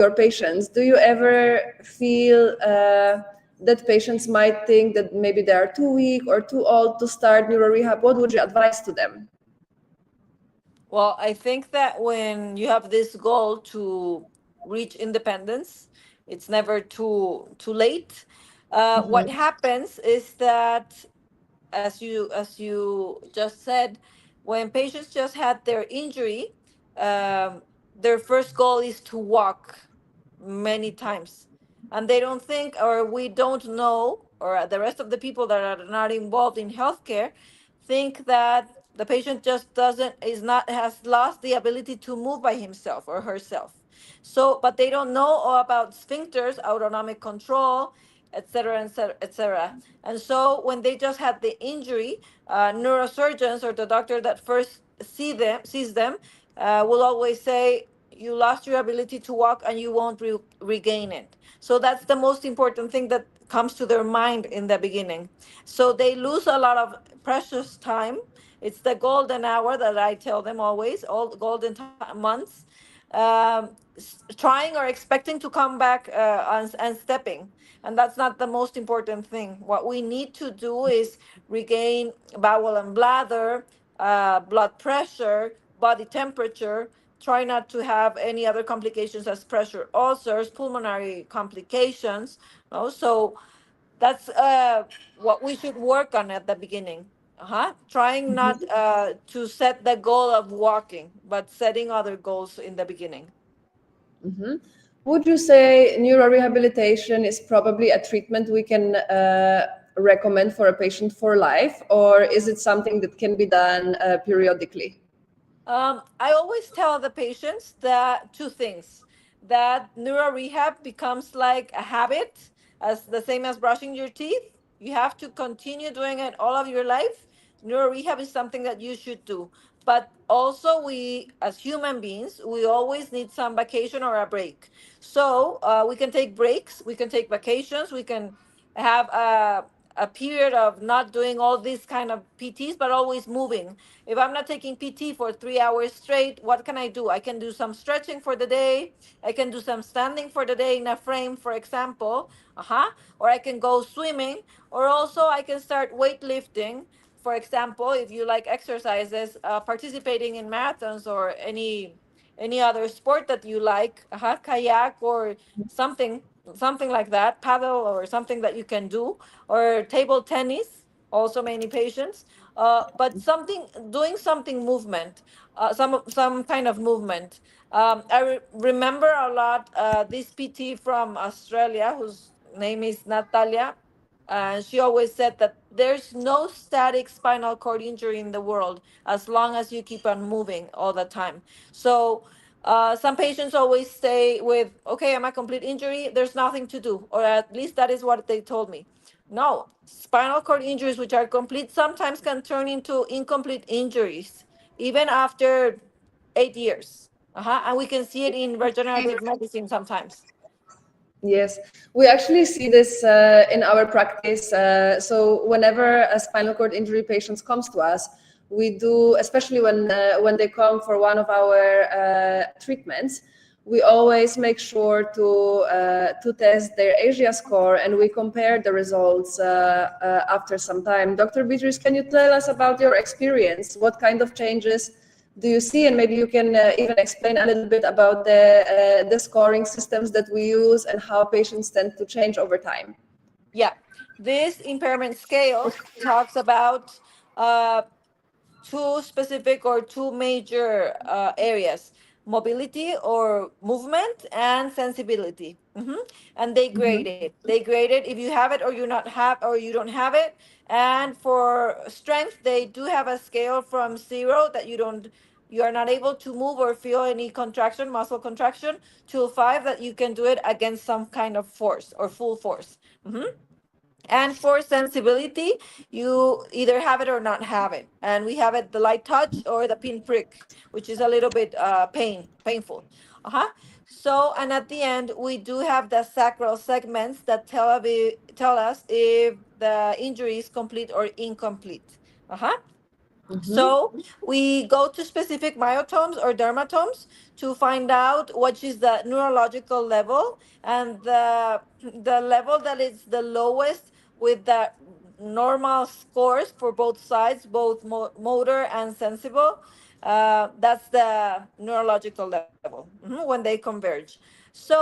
your patients, do you ever feel that patients might think that maybe they are too weak or too old to start neurorehab? What would you advise to them? Well, I think that when you have this goal to reach independence, it's never too late. What happens is that, as you just said, when patients just had their injury, um, their first goal is to walk many times, and they don't think, or we don't know, or the rest of the people that are not involved in healthcare think that the patient just doesn't is not has lost the ability to move by himself or herself. So but they don't know all about sphincters, autonomic control, etc., etc., etc. And so when they just had the injury, neurosurgeons or the doctor that first sees them will always say, you lost your ability to walk and you won't regain it. So that's the most important thing that comes to their mind in the beginning. So they lose a lot of precious time. It's the golden hour that I tell them always, all golden months, trying or expecting to come back and stepping. And that's not the most important thing. What we need to do is regain bowel and bladder, blood pressure, body temperature. Try not to have any other complications as pressure ulcers, pulmonary complications. So that's what we should work on at the beginning. Trying not to set the goal of walking, but setting other goals in the beginning. Would you say neurorehabilitation is probably a treatment we can recommend for a patient for life, or is it something that can be done periodically? I always tell the patients that two things, that neuro rehab becomes like a habit, as the same as brushing your teeth. You have to continue doing it all of your life. Neuro rehab is something that you should do. But also, we, as human beings, we always need some vacation or a break. So we can take breaks, we can take vacations, we can have a period of not doing all these kind of PTs, but always moving. If I'm not taking PT for 3 hours straight, what can I do? I can do some stretching for the day. I can do some standing for the day in a frame, for example. Or I can go swimming, or also I can start weightlifting. For example, if you like exercises, participating in marathons or any other sport that you like, kayak or something like that, paddle or something that you can do, or table tennis, also many patients, but doing something movement, some kind of movement. Remember a lot this PT from Australia, whose name is Natalia. She always said that there's no static spinal cord injury in the world as long as you keep on moving all the time. So some patients always say with, okay, I'm a complete injury, there's nothing to do, or at least that is what they told me. No, spinal cord injuries, which are complete, sometimes can turn into incomplete injuries, even after 8 years. And we can see it in regenerative medicine sometimes. Yes, we actually see this in our practice. So whenever a spinal cord injury patient comes to us, we do, especially when they come for one of our treatments, we always make sure to test their ASIA score, and we compare the results after some time. Dr. Beatriz, can you tell us about your experience? What kind of changes do you see? And maybe you can even explain a little bit about the scoring systems that we use and how patients tend to change over time. Yeah, this impairment scale talks about two specific or two major areas: mobility or movement and sensibility. And they grade it. They grade it if you have it or you not have, or you don't have it. And for strength, they do have a scale from 0 that you are not able to move or feel any contraction, muscle contraction, to 5 that you can do it against some kind of force or full force. And for sensibility, you either have it or not have it. And we have it the light touch or the pin prick, which is a little bit painful. So, and at the end, we do have the sacral segments that tell us if the injury is complete or incomplete. So we go to specific myotomes or dermatomes to find out what is the neurological level, and the level that is the lowest with the normal scores for both sides, both motor and sensible. That's the neurological level, when they converge. So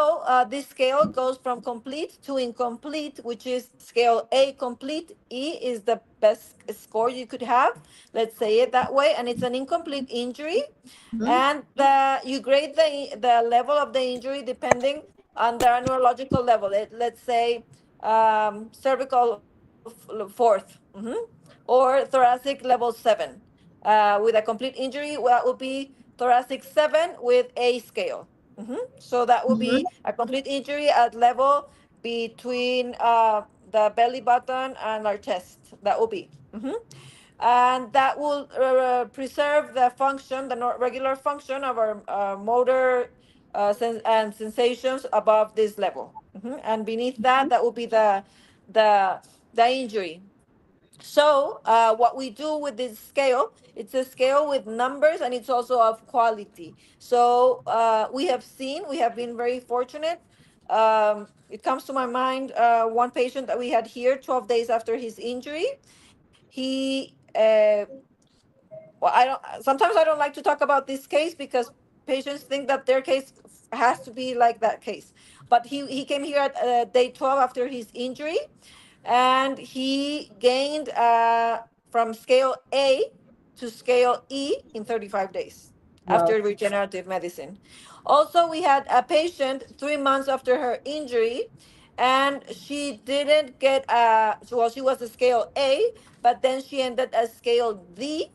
this scale goes from complete to incomplete, which is scale A complete. E is the best score you could have, let's say it that way, and it's an incomplete injury. And you grade the level of the injury depending on the neurological level. Let's say cervical fourth, or thoracic level 7. With a complete injury, well, that would be thoracic 7 with A scale. So that would be a complete injury at level between the belly button and our chest. That will be. And that will preserve the function, the regular function of our motor and sensations above this level. And beneath that, that will be the the injury. So what we do with this scale, it's a scale with numbers, and it's also of quality. So we have been very fortunate. It comes to my mind one patient that we had here 12 days after his injury. He well, I don't. Sometimes I don't like to talk about this case because patients think that their case has to be like that case. But he came here at day 12 after his injury, and he gained from scale A to scale E in 35 days Wow. after regenerative medicine. Also, we had a patient 3 months after her injury, and she didn't get well, she was a scale A, but then she ended as scale D,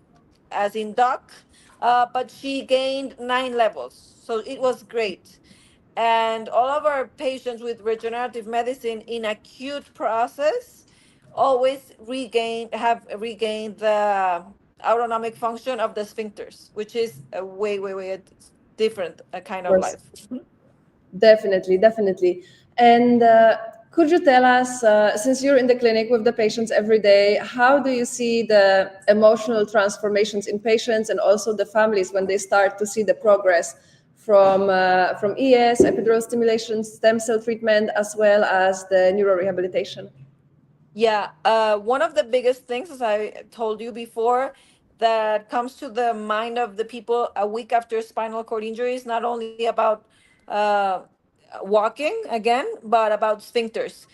as in duck, but she gained 9 levels. So it was great. And all of our patients with regenerative medicine in acute process always have regained the autonomic function of the sphincters, which is a way different kind of Course. life. Definitely, definitely. And could you tell us, since you're in the clinic with the patients every day, how do you see the emotional transformations in patients and also the families when they start to see the progress from ES, epidural stimulation, stem cell treatment, as well as the neurorehabilitation? Yeah, one of the biggest things, as I told you before, that comes to the mind of the people a week after spinal cord injury is not only about uh, walking again, but about sphincters.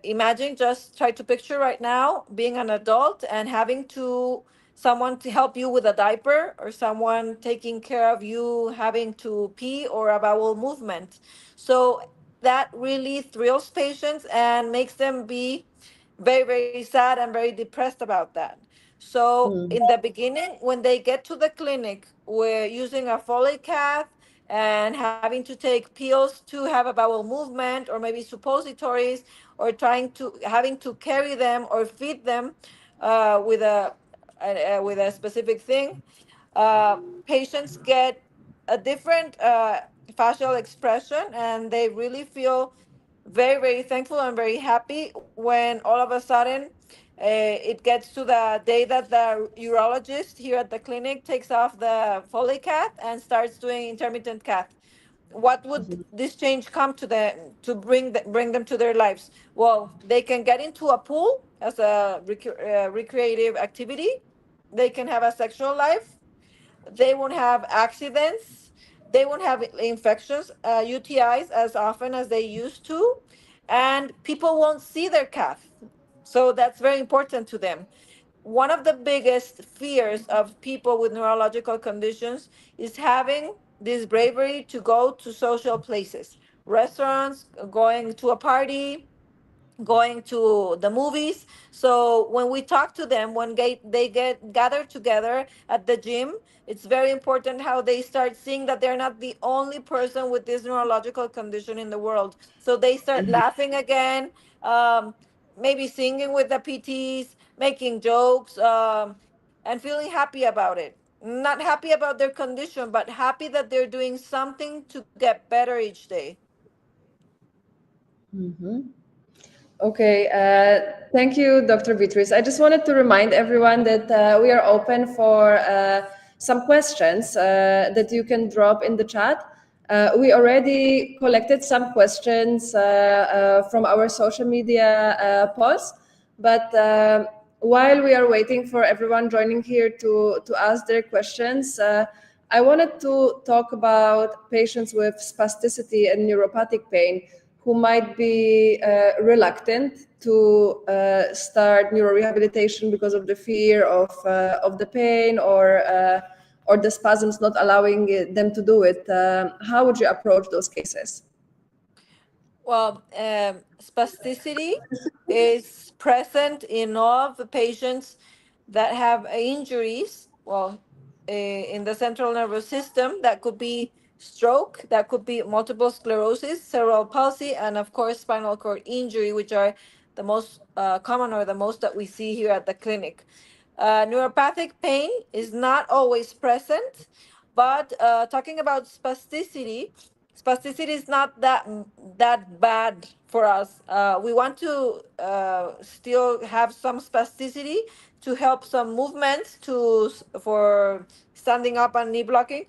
Imagine, just try to picture right now being an adult and having to someone to help you with a diaper, or someone taking care of you having to pee or a bowel movement. So that really thrills patients and makes them be very sad and very depressed about that. So Mm. in the beginning, when they get to the clinic, we're using a Foley cath and having to take pills to have a bowel movement, or maybe suppositories, or trying to having to carry them or feed them with a specific thing. uh, Patients get a different facial expression, and they really feel very thankful and very happy when all of a sudden it gets to the day that the urologist here at the clinic takes off the Foley cath and starts doing intermittent cath. What would this change come to them to bring them to their lives? Well, they can get into a pool as a recreative activity. They can have a sexual life. They won't have accidents. They won't have infections, UTIs, as often as they used to. And people won't see their calf. So that's very important to them. One of the biggest fears of people with neurological conditions is having this bravery to go to social places, restaurants, going to a party, going to the movies. So when we talk to them, when they get gathered together at the gym, it's very important how they start seeing that they're not the only person with this neurological condition in the world. So they start laughing again, um, maybe singing with the PTs, making jokes, and feeling happy about it. Not happy about their condition, but happy that they're doing something to get better each day. Okay, thank you, Dr. Beatriz. I just wanted to remind everyone that we are open for some questions that you can drop in the chat. We already collected some questions from our social media posts, but while we are waiting for everyone joining here to ask their questions, I wanted to talk about patients with spasticity and neuropathic pain who might be reluctant to start neurorehabilitation because of the fear of the pain or the spasms not allowing them to do it. How would you approach those cases? Well, spasticity is present in all of the patients that have injuries. Well, in the central nervous system, that could be stroke, that could be multiple sclerosis, cerebral palsy, and of course, spinal cord injury, which are the most common or the most that we see here at the clinic. Neuropathic pain is not always present, but talking about spasticity, spasticity is not that bad for us. We want to still have some spasticity to help some movements for standing up and knee blocking.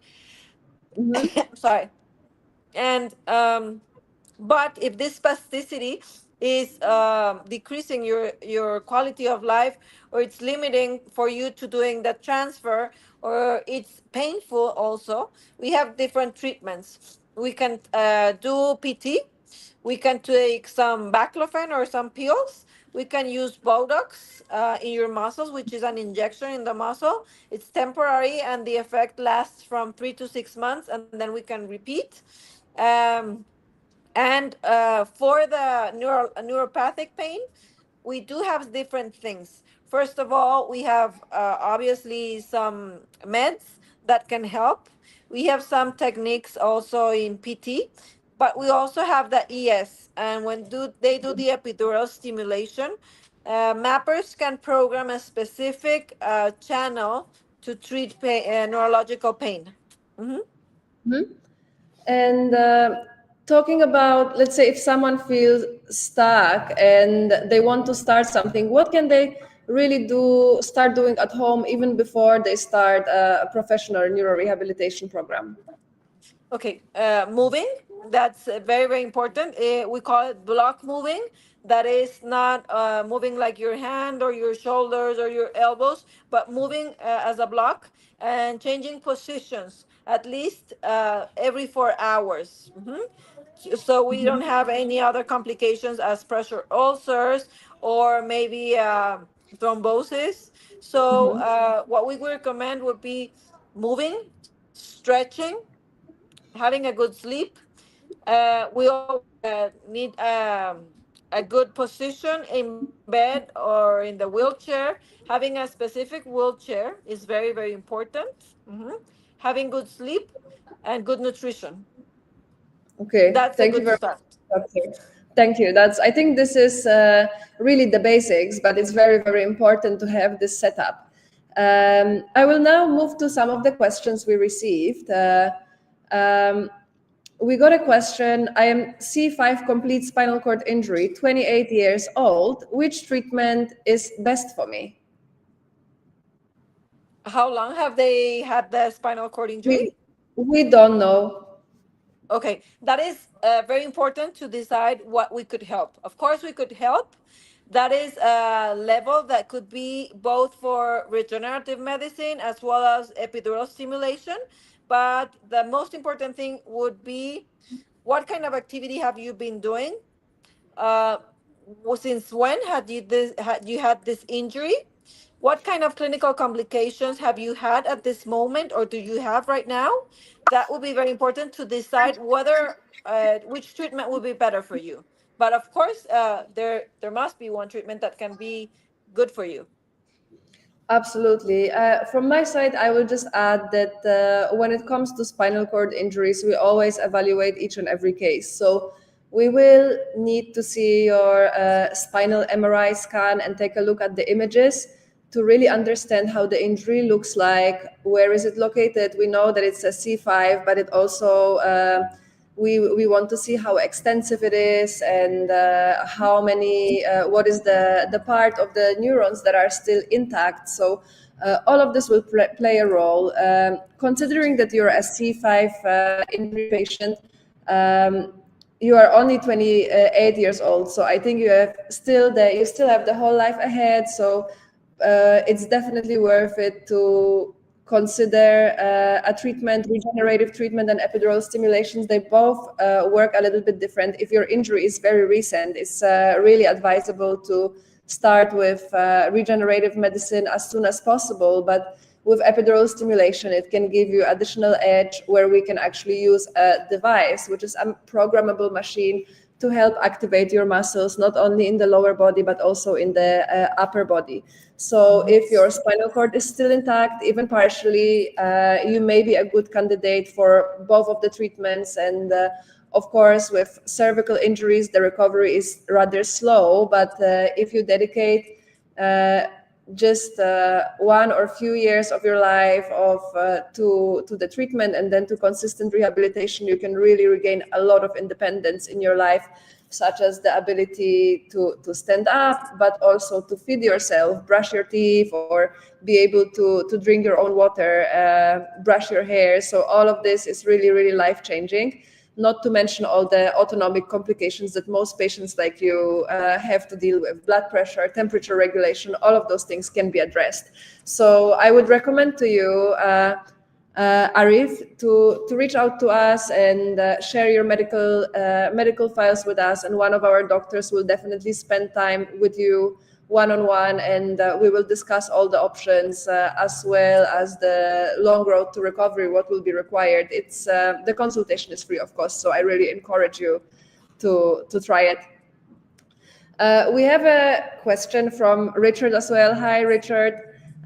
Mhm. Sorry. And but if this spasticity is decreasing your quality of life, or it's limiting for you to doing the transfer, or it's painful also, we have different treatments. We can do PT, we can take some baclofen or some pills, we can use Botox in your muscles, which is an injection in the muscle. It's temporary and the effect lasts from 3 to 6 months, and then we can repeat. um, and for the neuropathic pain, we do have different things. First of all, we have obviously some meds that can help. We have some techniques also in PT, but we also have the ES. And when they do the epidural stimulation, mappers can program a specific channel to treat neurological pain. Mhm. Mhm. And talking about, let's say, if someone feels stuck and they want to start something, what can they really start doing at home even before they start a professional neurorehabilitation program? Okay, moving, that's very, very important. We call it block moving. That is not moving like your hand or your shoulders or your elbows, but moving as a block and changing positions at least every 4 hours. So we don't have any other complications as pressure ulcers or maybe thrombosis. So what we would recommend would be moving, stretching, having a good sleep. We always need a good position in bed or in the wheelchair. Having a specific wheelchair is very, very important. Mhm. Having good sleep and good nutrition. Okay, That's a thank you good very start. much, Doctor. Thank you. I think this is really the basics, but it's very, very important to have this setup. I will now move to some of the questions we received. Um, we got a question. I am C5 complete spinal cord injury, 28 years old. Which treatment is best for me? How long have they had the spinal cord injury? We, we don't know. Okay, that is very important to decide what we could help. Of course, we could help. That is a level that could be both for regenerative medicine as well as epidural stimulation. But the most important thing would be, what kind of activity have you been doing? Uh, since when had you had this injury? What kind of clinical complications have you had at this moment or do you have right now? That would be very important to decide whether which treatment would be better for you. But of course, there must be one treatment that can be good for you. Absolutely. From my side, I will just add that when it comes to spinal cord injuries, we always evaluate each and every case. So we will need to see your spinal MRI scan and take a look at the images to really understand how the injury looks like. Where is it located? We know that it's a C5, but it also we want to see how extensive it is and how many, what is the part of the neurons that are still intact. So all of this will play a role. Considering that you're a C5 injury patient, you are only 28 years old, so I think you still have the whole life ahead. So it's definitely worth it to consider a treatment, regenerative treatment and epidural stimulations. They both work a little bit different. If your injury is very recent, it's really advisable to start with regenerative medicine as soon as possible. But with epidural stimulation, it can give you additional edge where we can actually use a device, which is a programmable machine to help activate your muscles, not only in the lower body, but also in the upper body. So if your spinal cord is still intact, even partially, you may be a good candidate for both of the treatments. And of course, with cervical injuries, the recovery is rather slow, but if you dedicate just 1 or few years of your life to the treatment and then to consistent rehabilitation, you can really regain a lot of independence in your life, such as the ability to stand up, but also to feed yourself, brush your teeth, or be able to drink your own water, brush your hair. So all of this is really, really life-changing. Not to mention all the autonomic complications that most patients like you have to deal with: blood pressure, temperature regulation, all of those things can be addressed. So I would recommend to you, Arif, to reach out to us and share your medical files with us, and one of our doctors will definitely spend time with you one-on-one, and we will discuss all the options as well as the long road to recovery, what will be required. It's the consultation is free, of course, so I really encourage you to try it. We have a question from Richard as well. Hi, Richard.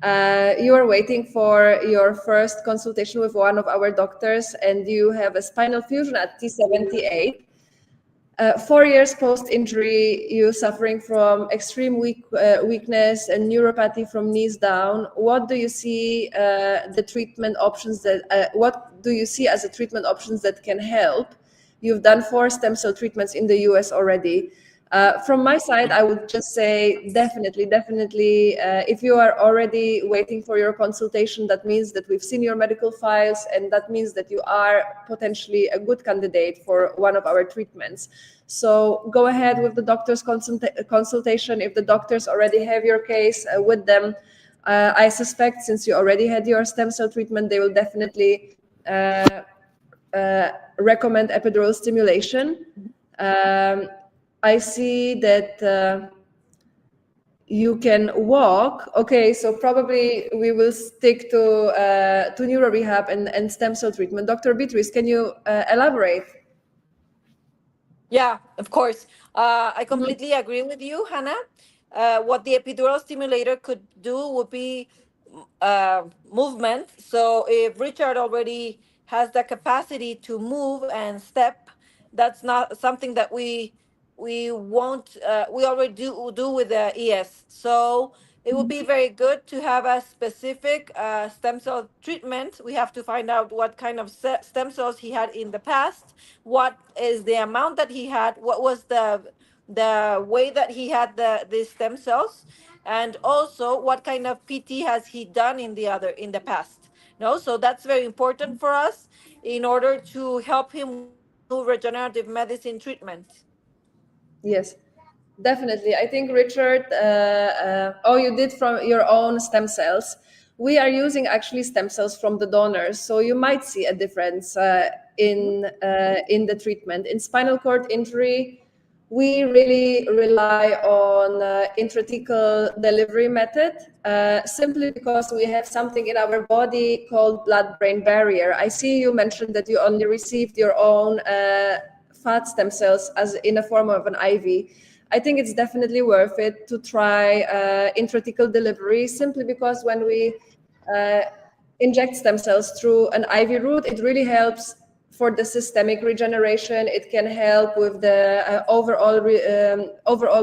You are waiting for your first consultation with one of our doctors, and you have a spinal fusion at T78. 4 years post-injury, you suffering from extreme weakness and neuropathy from knees down. What do you see the treatment options that? What do you see as the treatment options that can help? You've done 4 stem cell treatments in the US already. From my side, I would just say definitely, if you are already waiting for your consultation, that means that we've seen your medical files, and that means that you are potentially a good candidate for one of our treatments. So go ahead with the doctor's consultation. If the doctors already have your case with them, I suspect since you already had your stem cell treatment, they will definitely recommend epidural stimulation. I see that you can walk. Okay, so probably we will stick to neurorehab and stem cell treatment. Dr. Beatriz, can you elaborate? Yeah, of course. I completely agree with you, Hanna. What the epidural stimulator could do would be movement. So if Richard already has the capacity to move and step, that's not something that we won't we already do with the ES. So it would be very good to have a specific stem cell treatment. We have to find out what kind of stem cells he had in the past, what is the amount that he had, what was the way that he had these stem cells, and also what kind of PT has he done in the past. No, so that's very important for us in order to help him with the new regenerative medicine treatment. Yes, definitely. I think, Richard, you did from your own stem cells. We are using actually stem cells from the donors, so you might see a difference in the treatment. In spinal cord injury, we really rely on intrathecal delivery method, simply because we have something in our body called blood-brain barrier. I see you mentioned that you only received your own fat stem cells as in a form of an IV. I think it's definitely worth it to try intrathecal delivery, simply because when we inject stem cells through an IV route, it really helps for the systemic regeneration. It can help with the overall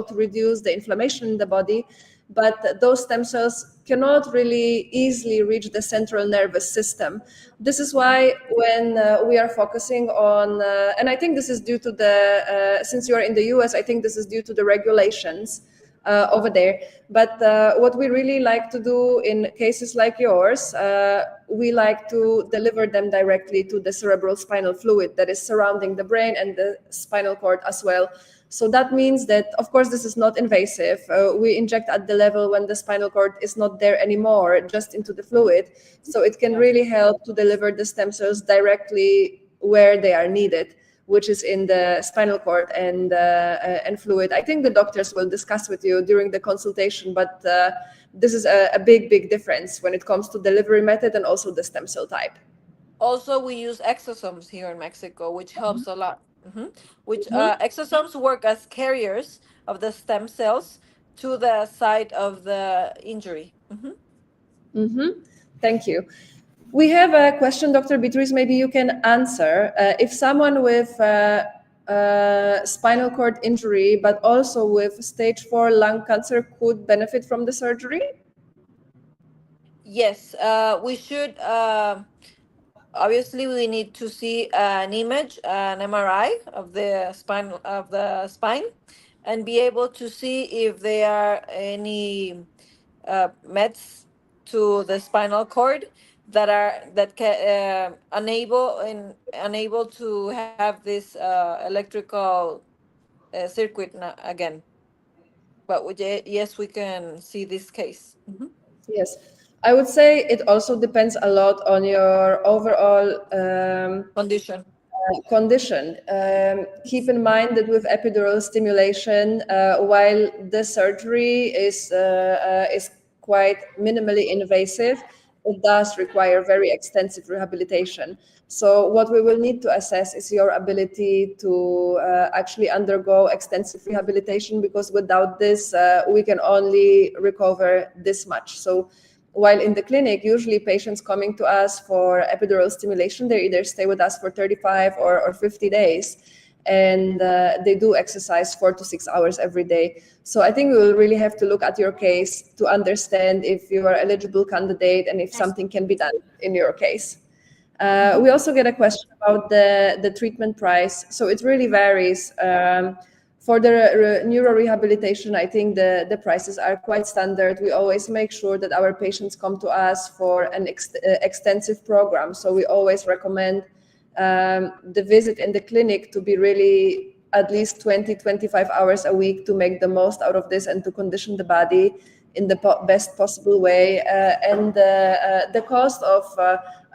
to reduce the inflammation in the body. but those stem cells cannot really easily reach the central nervous system. This is why when we are focusing on, and I think this is due to the, since you're in the US, I think this is due to the regulations over there. But what we really like to do in cases like yours, we like to deliver them directly to the cerebral spinal fluid that is surrounding the brain and the spinal cord as well. So that means that, of course, this is not invasive. We inject at the level when the spinal cord is not there anymore, just into the fluid. So it can really help to deliver the stem cells directly where they are needed, which is in the spinal cord and fluid. I think the doctors will discuss with you during the consultation, but this is a big difference when it comes to delivery method and also the stem cell type. Also, we use exosomes here in Mexico, which helps a lot. Which exosomes work as carriers of the stem cells to the site of the injury. Thank you. We have a question, Dr. Beatriz, maybe you can answer. If someone with spinal cord injury, but also with stage 4 lung cancer could benefit from the surgery? Yes, we should. Obviously, we need to see an image, an MRI of the spine, and be able to see if there are any mets to the spinal cord that can unable to have this electrical circuit again. But yes, we can see this case. Yes. I would say it also depends a lot on your overall Condition. condition. Keep in mind that with epidural stimulation, while the surgery is quite minimally invasive, it does require very extensive rehabilitation. So what we will need to assess is your ability to actually undergo extensive rehabilitation, because without this, we can only recover this much. So while in the clinic, usually patients coming to us for epidural stimulation, they either stay with us for 35 or 50 days, and they do exercise 4 to 6 hours every day. So I think we will really have to look at your case to understand if you are eligible candidate and if something can be done in your case. We also get a question about the treatment price. So it really varies. For the neurorehabilitation, I think the prices are quite standard. We always make sure that our patients come to us for an extensive program. So we always recommend the visit in the clinic to be really at least 20-25 hours a week to make the most out of this and to condition the body in the best possible way. And the cost of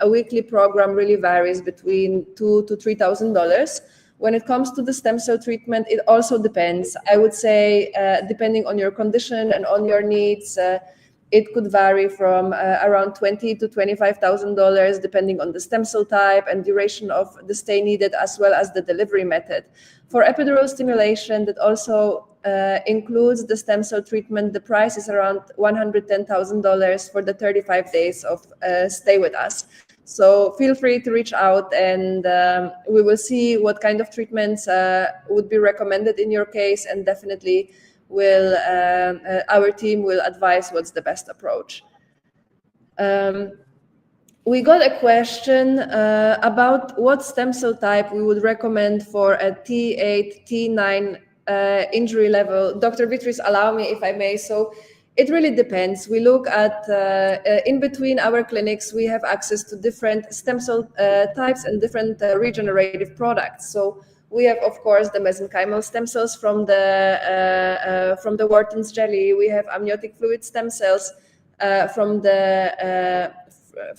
a weekly program really varies between $2,000 to $3,000. When it comes to the stem cell treatment, it also depends. I would say, depending on your condition and on your needs, it could vary from around $20,000 to $25,000, depending on the stem cell type and duration of the stay needed, as well as the delivery method. For epidural stimulation, that also includes the stem cell treatment, the price is around $110,000 for the 35 days of stay with us. So feel free to reach out, and we will see what kind of treatments would be recommended in your case, and definitely our team will advise what's the best approach. We got a question about what stem cell type we would recommend for a T8, T9 injury level. Dr. Beatriz, allow me if I may. So it really depends. We look at, in between our clinics, we have access to different stem cell types and different regenerative products. So we have, of course, the mesenchymal stem cells from the Wharton's jelly. We have amniotic fluid stem cells from the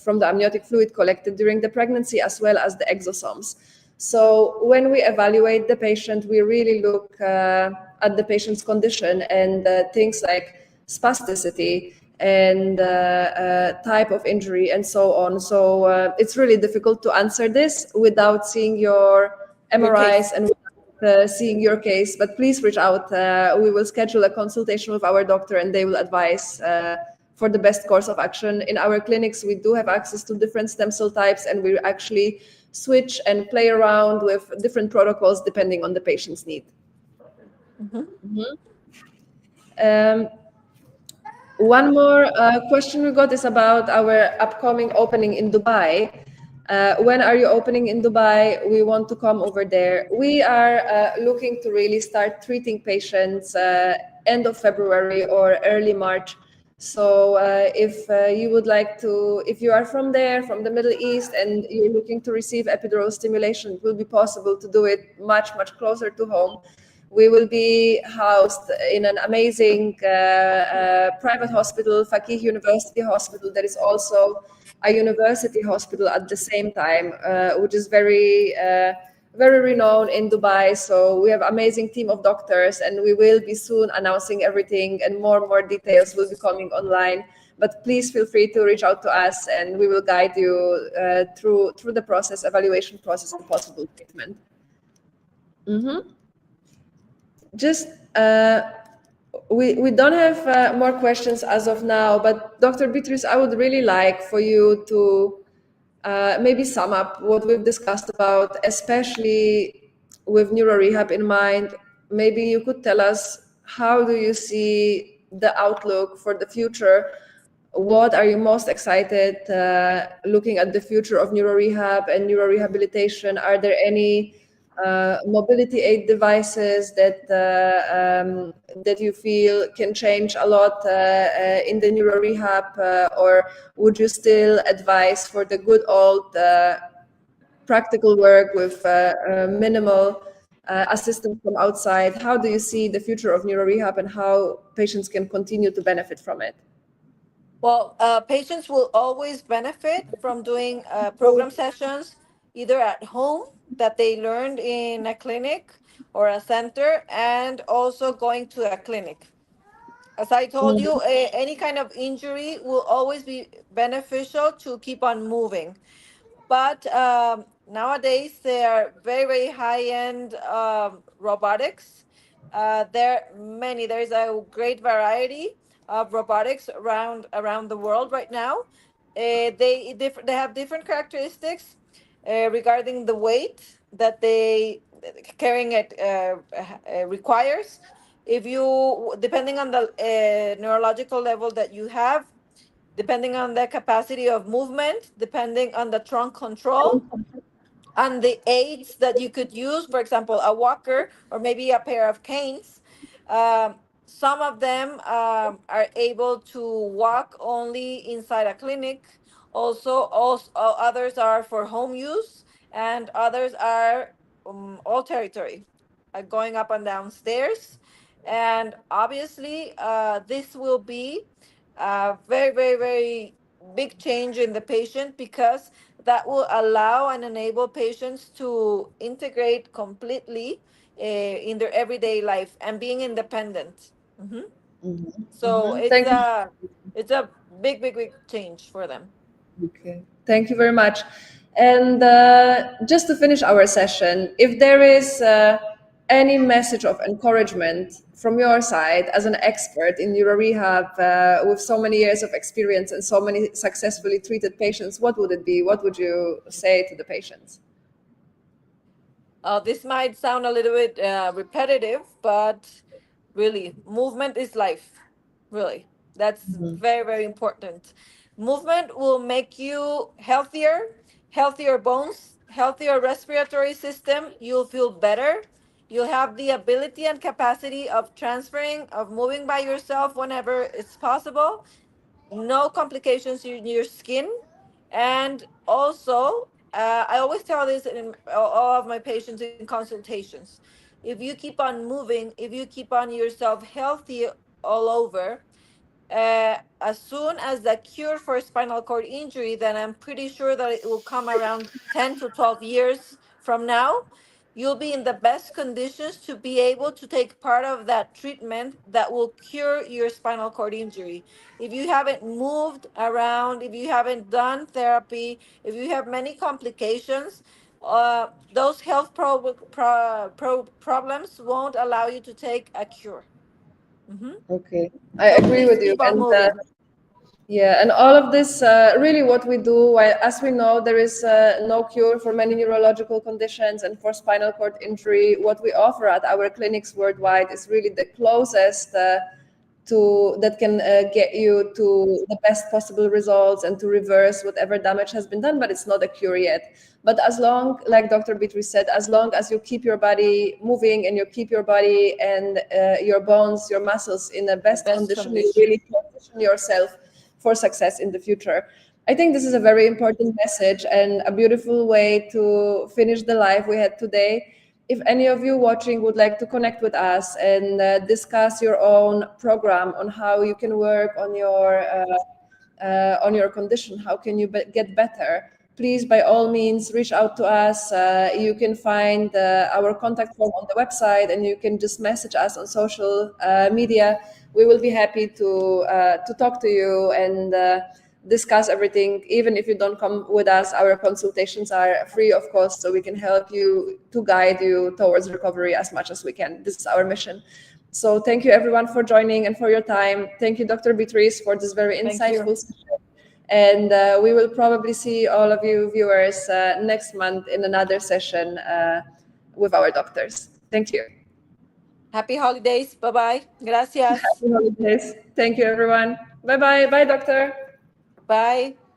amniotic fluid collected during the pregnancy, as well as the exosomes. So when we evaluate the patient, we really look at the patient's condition and things like spasticity and type of injury and so on. So it's really difficult to answer this without seeing your MRIs and seeing your case, but please reach out. We will schedule a consultation with our doctor and they will advise for the best course of action. In our clinics, we do have access to different stem cell types, and we actually switch and play around with different protocols depending on the patient's need. One more question we got is about our upcoming opening in Dubai. When are you opening in Dubai? We want to come over there. We are looking to really start treating patients end of February or early March. So if you would like to, if you are from there, from the Middle East, and you're looking to receive epidural stimulation, it will be possible to do it much, much closer to home. We will be housed in an amazing private hospital, Fakih University Hospital. That is also a university hospital at the same time, which is very renowned in Dubai. So we have amazing team of doctors, and we will be soon announcing everything, and more details will be coming online. But please feel free to reach out to us, and we will guide you through the process, evaluation process, and possible treatment. Just we don't have more questions as of now, but Dr. Beatriz, I would really like for you to maybe sum up what we've discussed about, especially with neurorehab in mind. Maybe you could tell us, how do you see the outlook for the future? What are you most excited looking at the future of neurorehab and neurorehabilitation? Are there any mobility aid devices that you feel can change a lot in the neurorehab, or would you still advise for the good old practical work with minimal assistance from outside? How do you see the future of neurorehab and how patients can continue to benefit from it? Well, patients will always benefit from doing program sessions either at home that they learned in a clinic or a center, and also going to a clinic. As I told you, any kind of injury will always be beneficial to keep on moving. But nowadays, there are very high-end robotics. There's a great variety of robotics around the world right now. They have different characteristics regarding the weight that they carrying it requires. If you, depending on the neurological level that you have, depending on the capacity of movement, depending on the trunk control, and the aids that you could use, for example, a walker or maybe a pair of canes. Some of them are able to walk only inside a clinic. Also, others are for home use, and others are all territory, going up and down stairs. And obviously, this will be a very big change in the patient, because that will allow and enable patients to integrate completely in their everyday life and being independent. So Thank you. it's a big change for them. Okay, thank you very much. And just to finish our session, if there is any message of encouragement from your side as an expert in neurorehab with so many years of experience and so many successfully treated patients, what would it be? What would you say to the patients? This might sound a little bit repetitive, but really, movement is life. Really, that's very important. Movement will make you healthier bones, healthier respiratory system. You'll feel better. You'll have the ability and capacity of transferring, of moving by yourself whenever it's possible. No complications in your skin. And also, I always tell this in all of my patients in consultations. If you keep on moving, if you keep on yourself healthy all over, as soon as the cure for spinal cord injury, then I'm pretty sure that it will come around 10 to 12 years from now. You'll be in the best conditions to be able to take part of that treatment that will cure your spinal cord injury. If you haven't moved around, if you haven't done therapy, if you have many complications, those health problems won't allow you to take a cure. Okay, I So agree please with you. keep on And moving. yeah, and all of this, really what we do, while as we know, there is no cure for many neurological conditions and for spinal cord injury. What we offer at our clinics worldwide is really the closest that can get you to the best possible results and to reverse whatever damage has been done, but it's not a cure yet. But as long, like Dr. Beatriz said, as long as you keep your body moving and you keep your body and your bones, your muscles in the best condition, you really position yourself for success in the future. I think this is a very important message and a beautiful way to finish the live we had today. If any of you watching would like to connect with us and discuss your own program on how you can work on your condition, how can you get better, please, by all means, reach out to us. You can find our contact form on the website, and you can just message us on social media. We will be happy to talk to you and discuss everything. Even if you don't come with us, our consultations are free of cost, so we can help you to guide you towards recovery as much as we can. This is our mission. So thank you everyone for joining and for your time. Thank you, Dr. Beatriz, for this very insightful session. And we will probably see all of you viewers next month in another session with our doctors. Thank you. Happy holidays. Bye-bye. Gracias. Happy holidays. Thank you, everyone. Bye-bye. Bye, doctor. Bye.